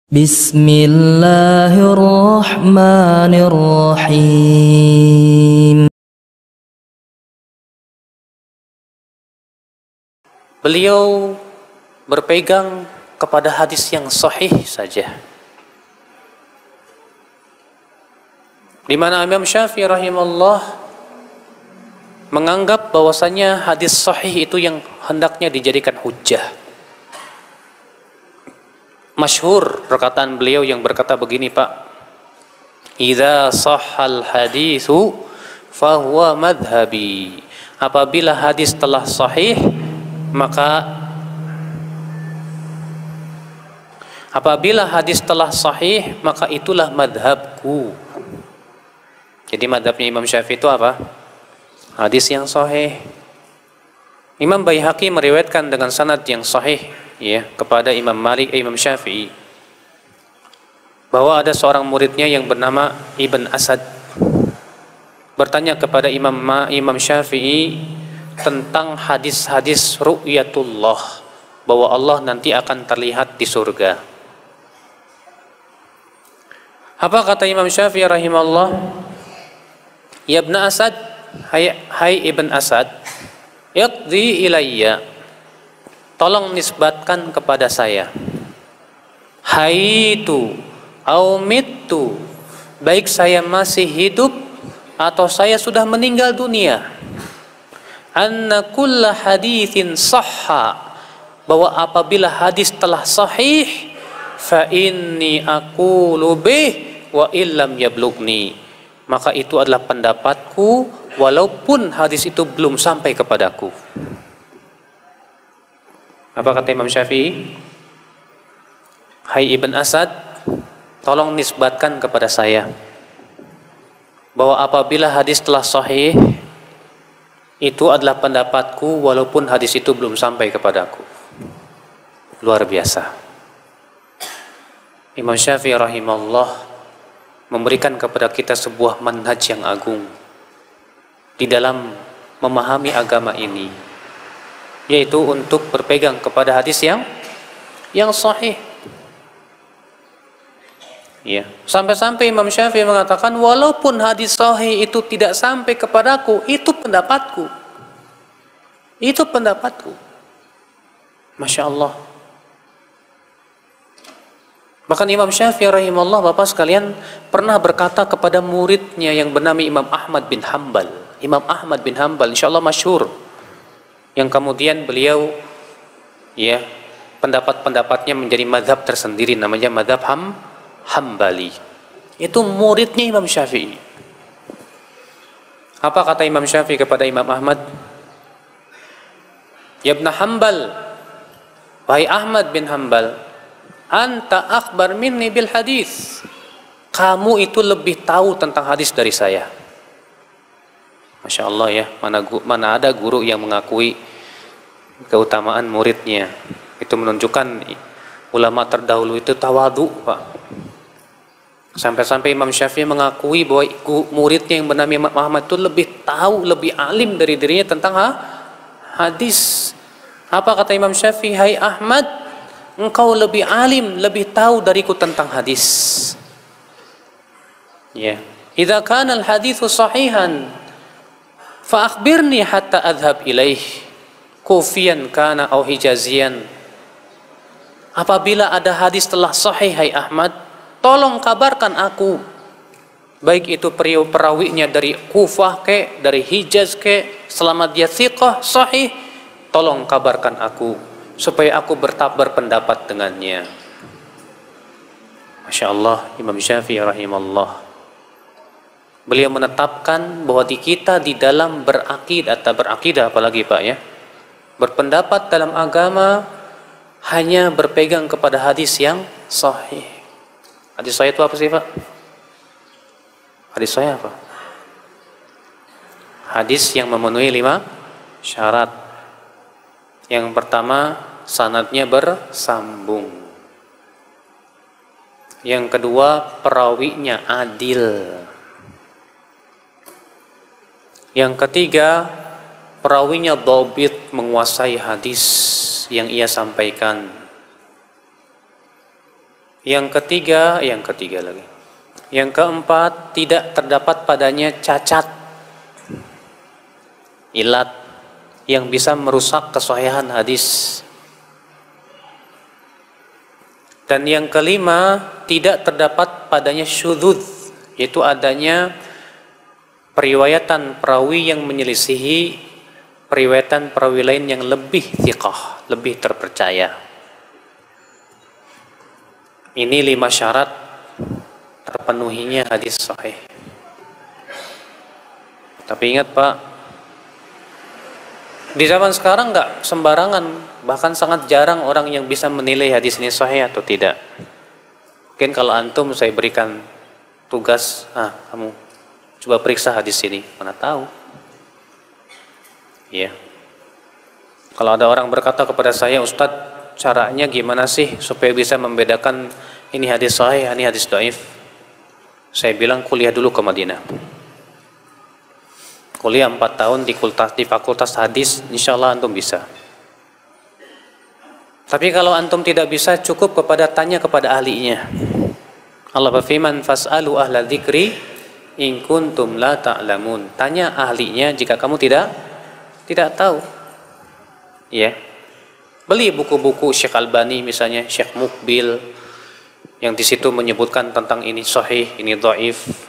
Bismillahirrahmanirrahim. Beliau berpegang kepada hadis yang sahih saja, di mana Imam Syafi'i rahimahullah menganggap bahwasanya hadis sahih itu yang hendaknya dijadikan hujjah. Masyhur perkataan beliau yang berkata begini, Pak, idza sahhal haditsu fahuwa madhhabi. Apabila hadis telah sahih, maka itulah madhabku. Jadi madhabnya Imam Syafi'i itu apa? Hadis yang sahih. Imam Baihaqi meriwayatkan dengan sanad yang sahih, ya, kepada Imam Syafi'i, bahwa ada seorang muridnya yang bernama Ibn Asad bertanya kepada Imam Syafi'i tentang hadis-hadis ru'yatullah, bahwa Allah nanti akan terlihat di surga. Apa kata Imam Syafi'i rahimahullah? Ya Ibn Asad, hai Ibn Asad, iqdi ilayya, tolong nisbatkan kepada saya, haitu au mittu, baik saya masih hidup atau saya sudah meninggal dunia, anna kulla hadithin sahha, bahwa apabila hadis telah sahih, fa inni aqulu bih wa illam yablugni, maka itu adalah pendapatku walaupun hadis itu belum sampai kepadaku. Apa kata Imam Syafi'i? Hai Ibn Asad, tolong nisbatkan kepada saya bahwa apabila hadis telah sahih, itu adalah pendapatku walaupun hadis itu belum sampai kepadaku. Luar biasa. Imam Syafi'i rahimahullah memberikan kepada kita sebuah manhaj yang agung di dalam memahami agama ini, yaitu untuk berpegang kepada hadis yang sahih. Ya, sampai-sampai Imam Syafi'i mengatakan, walaupun hadis sahih itu tidak sampai kepadaku, itu pendapatku. Itu pendapatku. Masya Allah. Bahkan Imam Syafi'i rahimahullah, Bapak sekalian, pernah berkata kepada muridnya yang bernama Imam Ahmad bin Hanbal. Imam Ahmad bin Hanbal, insya Allah masyhur, yang kemudian beliau, ya, pendapat-pendapatnya menjadi madhab tersendiri, namanya madhab Hambali. Itu muridnya Imam Syafi'i. Apa kata Imam Syafi'i kepada Imam Ahmad? Ya Ibn Hanbal, wahai Ahmad bin Hanbal, anta akhbar minni bil hadis, kamu itu lebih tahu tentang hadis dari saya. Masya Allah, ya, mana ada guru yang mengakui keutamaan muridnya. Itu menunjukkan ulama terdahulu itu tawadu, Pak. Sampai-sampai Imam Syafi'i mengakui bahwa muridnya yang bernama Imam Ahmad itu lebih tahu, lebih alim dari dirinya tentang hadis. Apa kata Imam Syafi'i? Hai Ahmad, engkau lebih alim, lebih tahu dariku tentang hadis. Ya, idza kana al-haditsu sahihan fa akhbirni hatta adhhab ilaih, kufiyan kana au hijazian. Apabila ada hadis telah sahih, hai Ahmad, tolong kabarkan aku, baik itu perawinya dari Kufah ke, dari Hijaz ke, selama dia thiqah sahih, tolong kabarkan aku supaya aku berpendapat dengannya. Masya Allah, Imam Syafi'i rahimahullah, beliau menetapkan bahwa di kita di dalam berakidah apalagi, Pak, ya, berpendapat dalam agama hanya berpegang kepada hadis yang sahih. Hadis sahih itu apa sih, Pak? Hadis sahih apa? Hadis yang memenuhi 5 syarat. Yang pertama, sanadnya bersambung. Yang kedua, perawinya adil. Yang ketiga, perawinya dhabit, menguasai hadis yang ia sampaikan. Yang ketiga lagi. Yang keempat, tidak terdapat padanya cacat, ilat yang bisa merusak kesahihan hadis. Dan yang kelima, tidak terdapat padanya syudzuz, yaitu adanya periwayatan perawi yang menyelisihi periwayatan perawi lain yang lebih thiqah, lebih terpercaya. Ini 5 syarat terpenuhinya hadis sahih. Tapi ingat Pak, di zaman sekarang nggak sembarangan, bahkan sangat jarang orang yang bisa menilai hadis ini sahih atau tidak. Mungkin kalau antum saya berikan tugas, kamu coba periksa hadis ini, mana tahu. Ya. Kalau ada orang berkata kepada saya, Ustadz, caranya gimana sih supaya bisa membedakan ini hadis sahih, ini hadis dhaif? Saya bilang kuliah dulu ke Madinah. Kuliah 4 tahun di fakultas hadis, insya Allah antum bisa. Tapi kalau antum tidak bisa, cukup tanya kepada ahlinya. Allah berfirman, fas'alu ahla dzikri in kuntum la ta'lamun. Tanya ahlinya jika kamu tidak tahu. Ya. Beli buku-buku Syekh Albani misalnya, Syekh Mukbil, yang di situ menyebutkan tentang ini sahih, ini dhaif.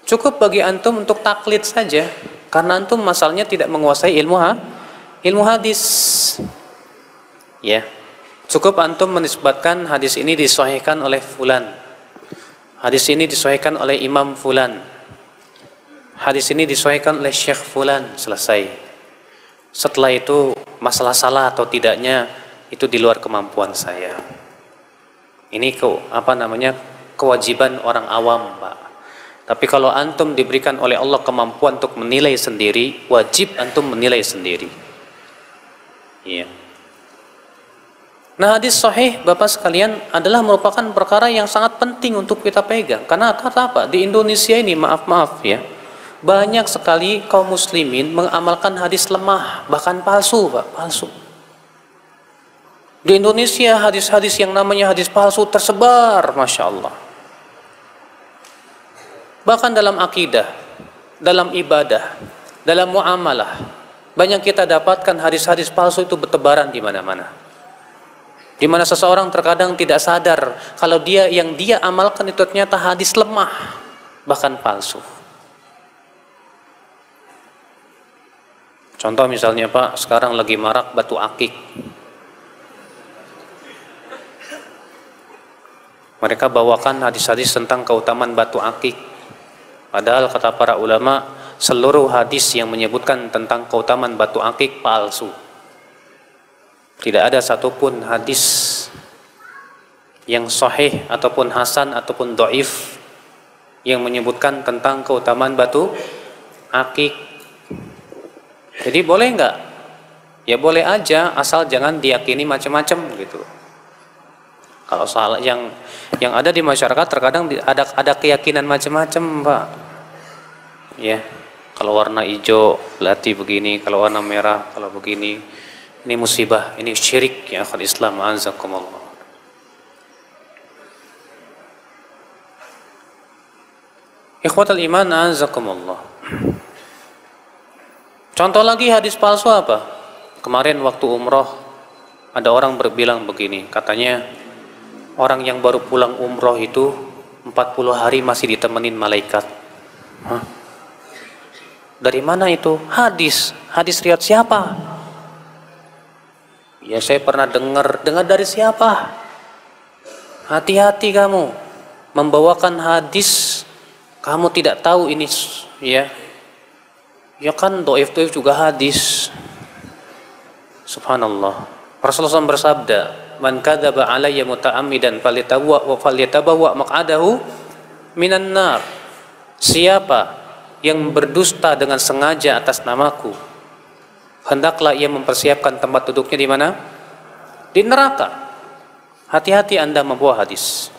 Cukup bagi antum untuk taklid saja, karena antum masalahnya tidak menguasai ilmu hadis. Ya. Cukup antum menisbatkan hadis ini disahihkan oleh fulan. Hadis ini disahihkan oleh Imam fulan. Hadis ini disahihkan oleh Syekh fulan, selesai. Setelah itu masalah salah atau tidaknya itu di luar kemampuan saya. Ini kewajiban orang awam, Pak. Tapi kalau antum diberikan oleh Allah kemampuan untuk menilai sendiri, wajib antum menilai sendiri. Iya. Nah, hadis sahih Bapak sekalian adalah merupakan perkara yang sangat penting untuk kita pegang. Karena kata apa? Di Indonesia ini maaf ya, banyak sekali kaum muslimin mengamalkan hadis lemah, bahkan palsu, Pak, palsu. Di Indonesia hadis-hadis yang namanya hadis palsu tersebar, Masya Allah. Bahkan dalam akidah, dalam ibadah, dalam muamalah, banyak kita dapatkan hadis-hadis palsu itu bertebaran di mana-mana. Di mana seseorang terkadang tidak sadar kalau yang dia amalkan itu ternyata hadis lemah, bahkan palsu. Contoh misalnya Pak, sekarang lagi marak batu akik. Mereka bawakan hadis-hadis tentang keutamaan batu akik. Padahal kata para ulama, seluruh hadis yang menyebutkan tentang keutamaan batu akik palsu. Tidak ada satupun hadis yang sahih ataupun hasan ataupun dhaif yang menyebutkan tentang keutamaan batu akik. Jadi boleh nggak? Ya boleh aja, asal jangan diyakini macam-macam gitu. Kalau salah yang ada di masyarakat terkadang ada keyakinan macam-macam, Pak. Ya, kalau warna hijau berarti begini, kalau warna merah kalau begini. Ini musibah, ini syirik ya akhul Islam, azakumullah. Ikhwatul iman, azakumullah. Contoh lagi hadis palsu apa? Kemarin waktu umroh ada orang berbilang begini, katanya orang yang baru pulang umroh itu 40 hari masih ditemenin malaikat. Hah? Dari mana itu? Hadis riwayat siapa? Ya saya pernah dengar dari siapa? Hati-hati kamu membawakan hadis kamu tidak tahu ini ya. Ya kan dhaif juga hadis. Subhanallah. Rasulullah SAW bersabda, "Man kadzaba 'alayya muta'ammidan falyatabawwa maq'adahu minan nar." Siapa yang berdusta dengan sengaja atas namaku, hendaklah ia mempersiapkan tempat duduknya di mana? Di neraka. Hati-hati Anda membawa hadis.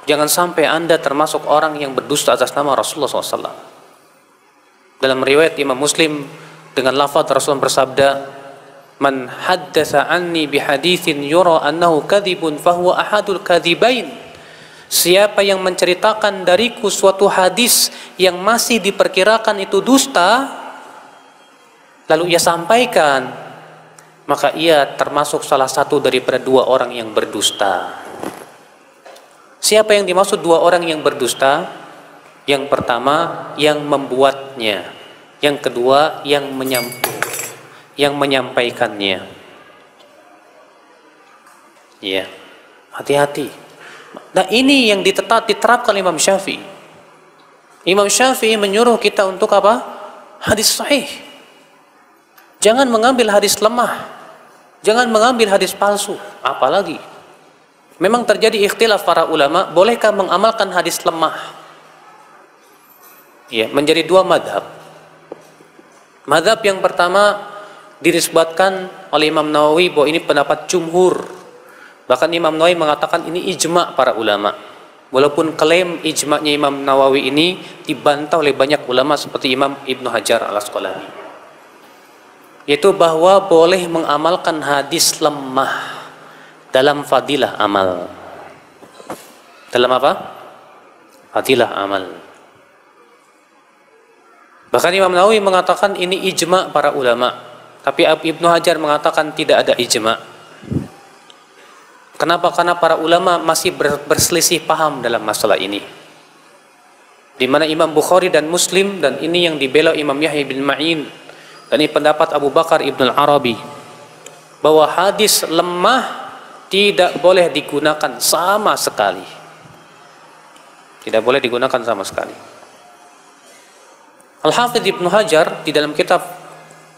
Jangan sampai Anda termasuk orang yang berdusta atas nama Rasulullah SAW. Dalam riwayat Imam Muslim dengan lafaz Rasulullah bersabda, Man haddatsa anni bihaditsin yura annahu kadzibun fahuwa ahadul kadzibain. Siapa yang menceritakan dariku suatu hadis yang masih diperkirakan itu dusta, lalu ia sampaikan, maka ia termasuk salah satu daripada dua orang yang berdusta. Siapa yang dimaksud dua orang yang berdusta? Yang pertama yang membuatnya, yang kedua yang menyampaikannya. Ya, hati-hati. Nah, ini yang diterapkan Imam Syafi'i. Imam Syafi'i menyuruh kita untuk apa? Hadis sahih. Jangan mengambil hadis lemah, jangan mengambil hadis palsu. Apalagi memang terjadi ikhtilaf para ulama, bolehkah mengamalkan hadis lemah? Ya, menjadi dua madhab. Madhab yang pertama dinisbatkan oleh Imam Nawawi bahwa ini pendapat jumhur. Bahkan Imam Nawawi mengatakan ini ijma' para ulama. Walaupun klaim ijma'nya Imam Nawawi ini dibantah oleh banyak ulama seperti Imam Ibnu Hajar al-Asqalani, yaitu bahwa boleh mengamalkan hadis lemah dalam fadilah amal. Dalam apa? Fadilah amal. Bahkan Imam Nawawi mengatakan ini ijma' para ulama, tapi Ibnu Hajar mengatakan tidak ada ijma'. Kenapa? Karena para ulama masih berselisih paham dalam masalah ini. Di mana Imam Bukhari dan Muslim, dan ini yang dibela Imam Yahya bin Ma'in, dan ini pendapat Abu Bakar Ibn al-Arabi, bahwa hadis lemah tidak boleh digunakan sama sekali. Tidak boleh digunakan sama sekali. Al-Hafidh Ibnu Hajar di dalam kitab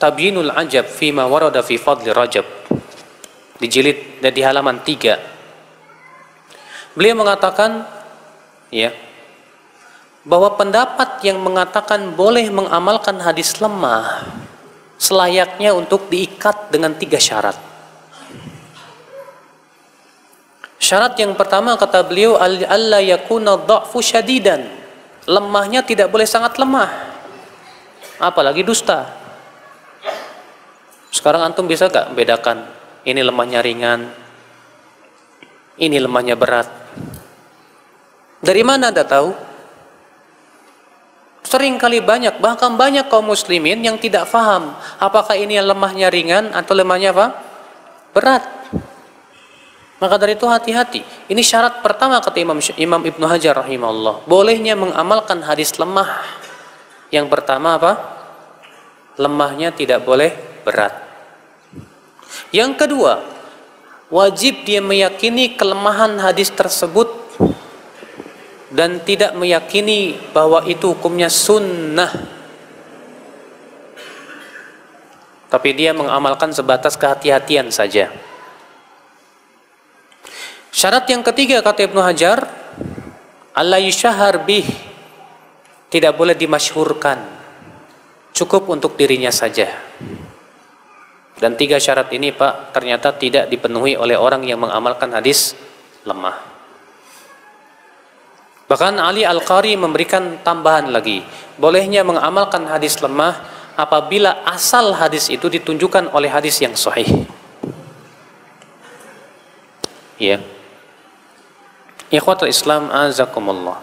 Tabyinul Ajab fima warada fi fadli Rajab di jilid dan di halaman 3, beliau mengatakan ya, bahwa pendapat yang mengatakan boleh mengamalkan hadis lemah selayaknya untuk diikat dengan 3 syarat. Syarat yang pertama kata beliau, alla yakuna dha'fu syadidan. Lemahnya tidak boleh sangat lemah, apalagi dusta. Sekarang antum bisa gak bedakan ini lemahnya ringan, ini lemahnya berat? Dari mana Anda tahu? Sering kali banyak, bahkan banyak kaum muslimin yang tidak faham apakah ini lemahnya ringan atau lemahnya apa? Berat. Maka dari itu hati-hati. Ini syarat pertama kata Imam Ibnu Hajar rahimahullah, bolehnya mengamalkan hadis lemah. Yang pertama apa? Lemahnya tidak boleh berat. Yang kedua, wajib dia meyakini kelemahan hadis tersebut dan tidak meyakini bahwa itu hukumnya sunnah, tapi dia mengamalkan sebatas kehati-hatian saja. Syarat yang ketiga kata Ibnu Hajar, alla yushahar bih, tidak boleh dimasyhurkan, cukup untuk dirinya saja. Dan 3 syarat ini Pak ternyata tidak dipenuhi oleh orang yang mengamalkan hadis lemah. Bahkan Ali Al-Qari memberikan tambahan lagi, bolehnya mengamalkan hadis lemah apabila asal hadis itu ditunjukkan oleh hadis yang sahih. Ya. Ikhwatul Islam azakumullah.